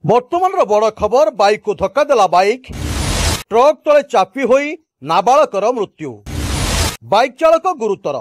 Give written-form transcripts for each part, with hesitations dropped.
बर्तमान बड़ खबर बाइक को धक्का देला बाइक ट्रक तले चापी होई नाबालकर मृत्यु बाइक चालक गुरुतर।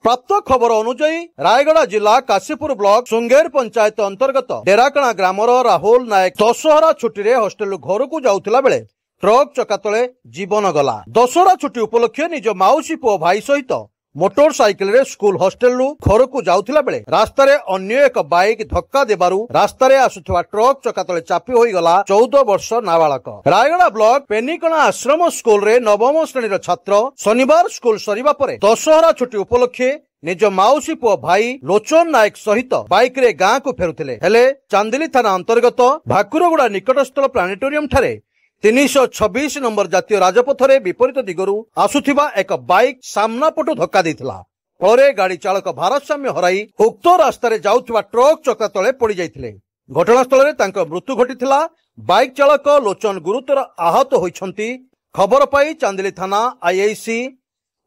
प्राप्त खबर अनुसार रायगड़ा जिला काशीपुर ब्लॉक सुंगेर पंचायत अंतर्गत डेराकणा ग्रामर राहुल नायक दशहरा छुट्टी हॉस्टेल घर को जाउथिला बेले ट्रक चका तले जीवन गला। दशहरा छुट्टी उपलक्षे निज माउसी पुओ भाई सहित मोटर साइकिल रे स्कूल हॉस्टेल रु घर को जाउथिला बेले रास्तारे अन्य एक बाइक धक्का देबारु रास्तारे आसुथिबा ट्रक चका तले चापी होई गला 14 वर्ष नाबालक। रायगड़ा ब्लॉक पेनिकणा आश्रम स्कूल रे नवम श्रेणी छात्र शनिवार स्कूल सरिबा परे दशहरा छुट्टी उपलक्षे निज माउसी पुओ भाई लोचन नायक सहित बाइक रे गाँ को फेरुथिले हेले चांदिली थाना अंतर्गत भाकुरगुड़ा निकटस्थ प्लानेटोरियम ठारे 326 नंबर जातीय राजपथरे विपरीत दिगरु आसुथिबा एक बाइक सामना पटु धक्का देथिला। फଳରେ गाड़ी चालक भारसाम्य हराई उक्त रास्ता रे जाउथिबा ट्रक चक्का तले पड़ी जाइथिले। घटनास्थल रे तांको मृत्यु घटिथिला। बाइक चालक लोचन गुरुतर आहत होइछंती। खबर पाई चांदिली थाना आईआईसी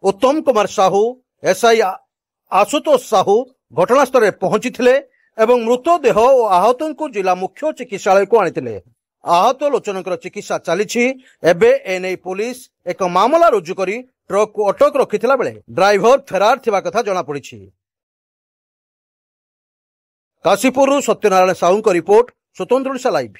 उत्तम कुमार साहू एसआई आशुतोष साहू घटनास्थल रे पहुंचीथिले एवं मृतदेह और आहतों जिला मुख्य चिकित्सालय को आनिथिले। आहत लोचनकर चिकित्सा चली एबे एने पुलिस एक मामला रुजु करी ट्रक को अटक रखिथिला बेले ड्राइवर फेरार थिबा कथा जଣା पड़िछि। काशीपुर सत्यनारायण साहू का रिपोर्ट स्वतंत्र ओडिशा लाइव।